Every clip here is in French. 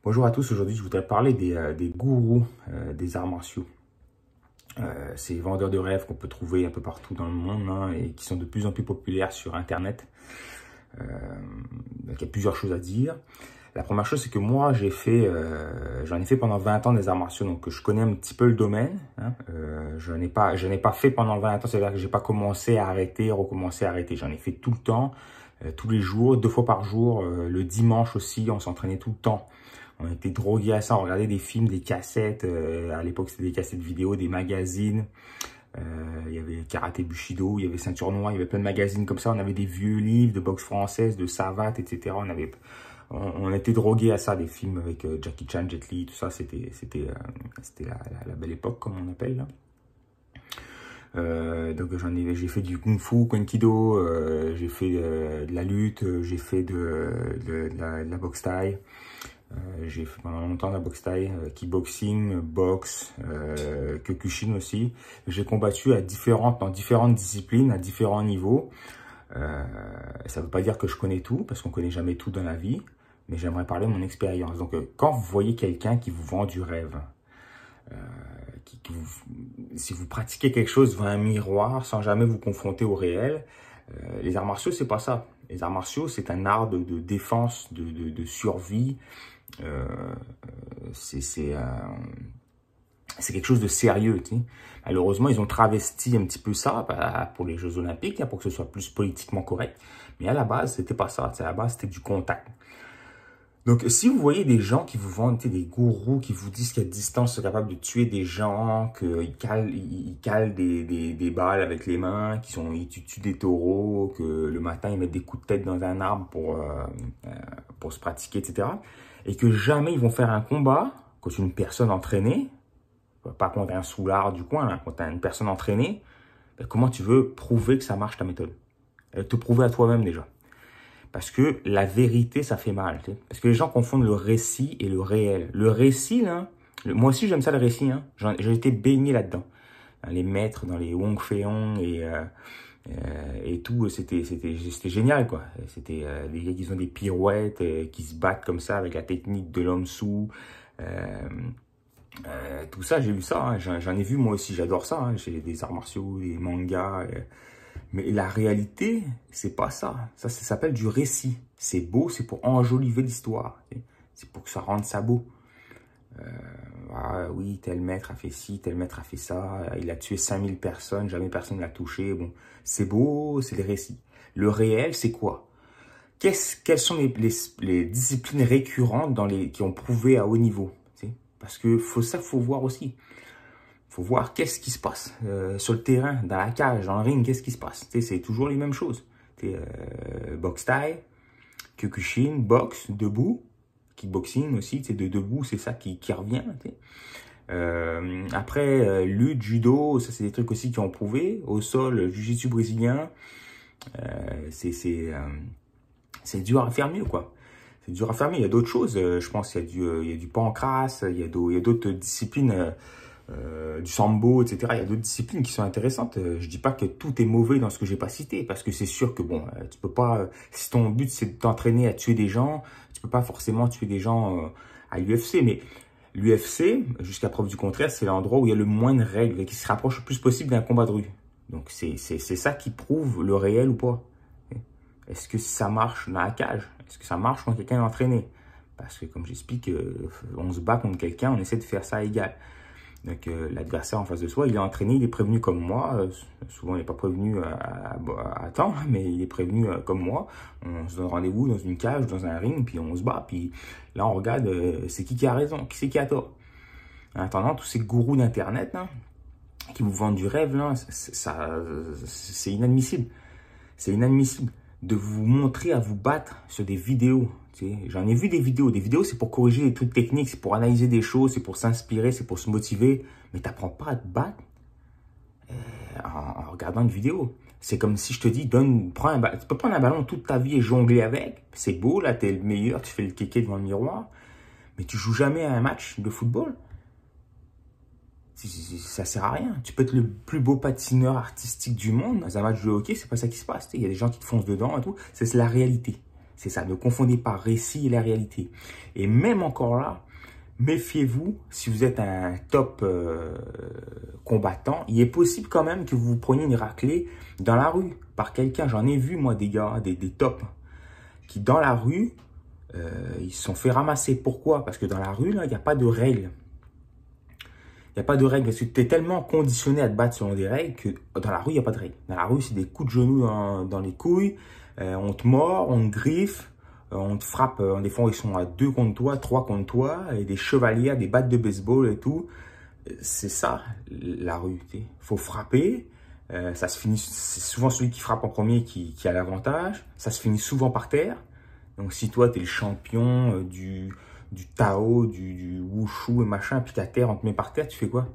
Bonjour à tous, aujourd'hui je voudrais parler des gourous des arts martiaux. Ces vendeurs de rêves qu'on peut trouver un peu partout dans le monde et qui sont de plus en plus populaires sur Internet. Donc il y a plusieurs choses à dire. La première chose, c'est que moi j'en ai fait pendant 20 ans des arts martiaux, donc je connais un petit peu le domaine. Je n'ai pas fait pendant 20 ans, c'est-à-dire que j'ai pas commencé à arrêter, recommencer à arrêter. J'en ai fait tout le temps, tous les jours, 2 fois par jour. Le dimanche aussi, on s'entraînait tout le temps. On était drogués à ça, on regardait des films, des cassettes. À l'époque, c'était des cassettes vidéo, des magazines. Il y avait Karaté Bushido, il y avait Ceinture Noire, il y avait plein de magazines comme ça. On avait des vieux livres de boxe française, de savate, etc. On était drogués à ça, des films avec Jackie Chan, Jet Li, tout ça. C'était la belle époque, comme on appelle là. Donc j'ai fait du kung fu, Aikido, j'ai fait de la lutte, j'ai fait de la boxe thaï. J'ai fait pendant longtemps la boxe thaï, kickboxing, boxe, kyokushin aussi. J'ai combattu dans différentes disciplines, à différents niveaux. Ça ne veut pas dire que je connais tout, parce qu'on ne connaît jamais tout dans la vie, mais j'aimerais parler de mon expérience. Donc, quand vous voyez quelqu'un qui vous vend du rêve, si vous pratiquez quelque chose devant un miroir sans jamais vous confronter au réel, les arts martiaux, c'est pas ça. Les arts martiaux, c'est un art de défense, de survie. C'est quelque chose de sérieux. Tu sais. Malheureusement, ils ont travesti un petit peu ça pour les Jeux Olympiques, pour que ce soit plus politiquement correct. Mais à la base, c'était pas ça. À la base, c'était du contact. Donc, si vous voyez des gens qui vous vendent, des gourous qui vous disent qu'à distance, ils sont capables de tuer des gens, qu'ils calent des balles avec les mains, ils tuent des taureaux, que le matin, ils mettent des coups de tête dans un arbre pour se pratiquer, etc. Et que jamais ils vont faire un combat contre une personne entraînée, pas contre un soulard du coin, contre une personne entraînée, comment tu veux prouver que ça marche ta méthode? Te prouver à toi-même déjà. Parce que la vérité, ça fait mal. Tu sais. Parce que les gens confondent le récit et le réel. Le récit, là, moi aussi j'aime ça le récit. Hein. J'ai été baigné là-dedans. Dans les maîtres, dans les Wong Fei-hung et tout, c'était génial, quoi. C'était les gars qui ont des pirouettes, qui se battent comme ça avec la technique de l'homme sous. Tout ça, j'ai vu ça. Hein. J'en ai vu moi aussi, j'adore ça. Hein. J'ai des arts martiaux, des mangas. Mais la réalité, c'est pas ça. Ça s'appelle du récit. C'est beau, c'est pour enjoliver l'histoire. C'est pour que ça rende ça beau. Ah, oui, tel maître a fait ci, tel maître a fait ça. Il a tué 5000 personnes, jamais personne ne l'a touché. Bon, c'est beau, c'est les récits. Le réel, c'est quoi? Quelles sont les disciplines récurrentes qui ont prouvé à haut niveau? Parce que ça, faut voir aussi. Faut voir qu'est-ce qui se passe sur le terrain, dans la cage, dans le ring, qu'est-ce qui se passe. C'est toujours les mêmes choses. Boxe thaï, kyokushin, boxe, debout, kickboxing aussi, de debout, c'est ça qui revient. Après, lutte, judo, ça c'est des trucs aussi qui ont prouvé. Au sol, jiu-jitsu brésilien, c'est dur à faire mieux, quoi. C'est dur à faire mieux. Il y a d'autres choses, je pense, il y a du pancrace, il y a d'autres disciplines, du sambo, etc. Il y a d'autres disciplines qui sont intéressantes. Je dis pas que tout est mauvais dans ce que j'ai pas cité, parce que c'est sûr que bon, tu peux pas. Si ton but c'est de t'entraîner à tuer des gens, tu peux pas forcément tuer des gens à l'UFC. Mais l'UFC, jusqu'à preuve du contraire, c'est l'endroit où il y a le moins de règles et qui se rapproche le plus possible d'un combat de rue. Donc c'est ça qui prouve le réel ou pas. Est-ce que ça marche dans la cage? Est-ce que ça marche quand quelqu'un est entraîné? Parce que comme j'explique, on se bat contre quelqu'un, on essaie de faire ça égal. Donc l'adversaire en face de soi, il est entraîné, il est prévenu comme moi. Souvent, il n'est pas prévenu à temps, mais il est prévenu comme moi. On se donne rendez-vous dans une cage, dans un ring, puis on se bat. Puis là, on regarde c'est qui a raison, qui c'est qui a tort. En attendant, tous ces gourous d'Internet qui vous vendent du rêve, c'est inadmissible. C'est inadmissible de vous montrer à vous battre sur des vidéos. J'en ai vu des vidéos. Des vidéos, c'est pour corriger des trucs techniques, c'est pour analyser des choses, c'est pour s'inspirer, c'est pour se motiver. Mais tu n'apprends pas à te battre en regardant une vidéo. C'est comme si je te dis, prends un ballon. Tu peux prendre un ballon toute ta vie et jongler avec. C'est beau, là, tu es le meilleur, tu fais le kéké devant le miroir. Mais tu joues jamais à un match de football. Ça sert à rien. Tu peux être le plus beau patineur artistique du monde. Dans un match de hockey, c'est pas ça qui se passe. Il y a des gens qui te foncent dedans et tout. C'est la réalité. C'est ça, ne confondez pas récit et la réalité. Et même encore là, méfiez-vous, si vous êtes un top combattant, il est possible quand même que vous preniez une raclée dans la rue par quelqu'un. J'en ai vu, moi, des gars, des tops, qui dans la rue, ils se sont fait ramasser. Pourquoi? Parce que dans la rue, là, il n'y a pas de règles. Il n'y a pas de règles. Parce que tu es tellement conditionné à te battre selon des règles que dans la rue, il n'y a pas de règles. Dans la rue, c'est des coups de genoux dans les couilles. On te mord, on te griffe, on te frappe. Des fois, ils sont à 2 contre toi, 3 contre toi. Et des chevaliers, des battes de baseball et tout. C'est ça, la rue. Il faut frapper. Ça se finit, c'est souvent celui qui frappe en premier qui a l'avantage. Ça se finit souvent par terre. Donc, si toi, tu es le champion du Tao, du Wushu et machin, puis qu'à terre, on te met par terre, tu fais quoi?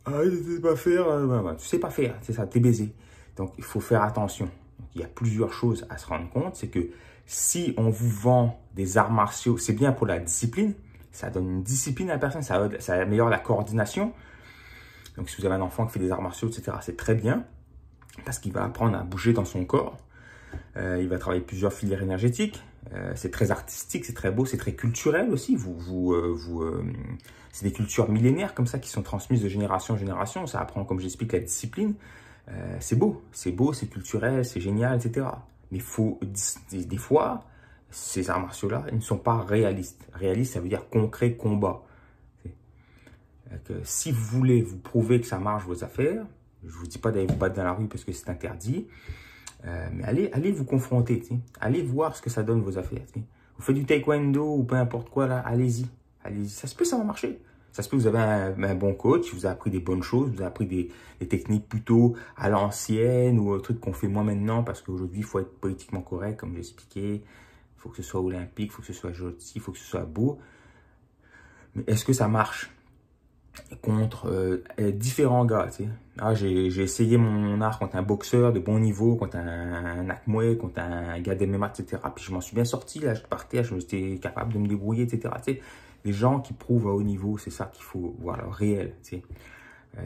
Ah, tu sais pas faire. Tu sais pas faire, c'est ça, t'es baisé. Donc, il faut faire attention. Donc, il y a plusieurs choses à se rendre compte. C'est que si on vous vend des arts martiaux, c'est bien pour la discipline. Ça donne une discipline à la personne, ça améliore la coordination. Donc, si vous avez un enfant qui fait des arts martiaux, etc., c'est très bien. Parce qu'il va apprendre à bouger dans son corps. Il va travailler plusieurs filières énergétiques. C'est très artistique, c'est très beau, c'est très culturel aussi. C'est des cultures millénaires comme ça qui sont transmises de génération en génération. Ça apprend, comme j'explique, la discipline. C'est beau, c'est culturel, c'est génial, etc. Mais des fois, ces arts martiaux-là, ils ne sont pas réalistes. Réaliste, ça veut dire concret, combat. Si vous voulez vous prouver que ça marche vos affaires, je ne vous dis pas d'aller vous battre dans la rue parce que c'est interdit. Mais allez vous confronter, allez voir ce que ça donne vos affaires. Vous faites du taekwondo ou peu importe quoi, là, allez-y. Ça se peut, ça va marcher. Ça se peut, vous avez un bon coach, vous a appris des bonnes choses, vous a appris des techniques plutôt à l'ancienne ou un truc qu'on fait moins maintenant parce qu'aujourd'hui, il faut être politiquement correct, comme j'ai expliqué. Il faut que ce soit olympique, il faut que ce soit joli, il faut que ce soit beau. Mais est-ce que ça marche contre différents gars, tu sais. Ah, j'ai essayé mon art contre un boxeur de bon niveau, contre un Akmoué, contre un gars d'MMA, etc. Puis je m'en suis bien sorti, là, je partais, j'étais capable de me débrouiller, etc. Tu sais, les gens qui prouvent à haut niveau, c'est ça qu'il faut voir, alors, réel, tu sais.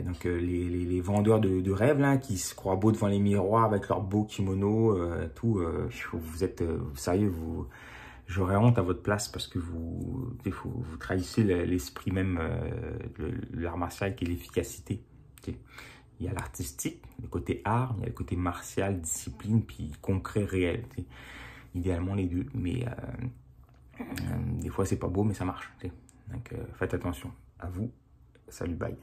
Donc les vendeurs de rêves, là, qui se croient beaux devant les miroirs avec leurs beaux kimonos, tout, vous êtes, sérieux, j'aurais honte à votre place parce que vous trahissez l'esprit même de l'art martial qui est l'efficacité. Okay. Il y a l'artistique, le côté art, il y a le côté martial, discipline, puis concret, réel. Okay. Idéalement les deux, mais des fois c'est pas beau, mais ça marche. Okay. Donc faites attention. À vous, salut, bye.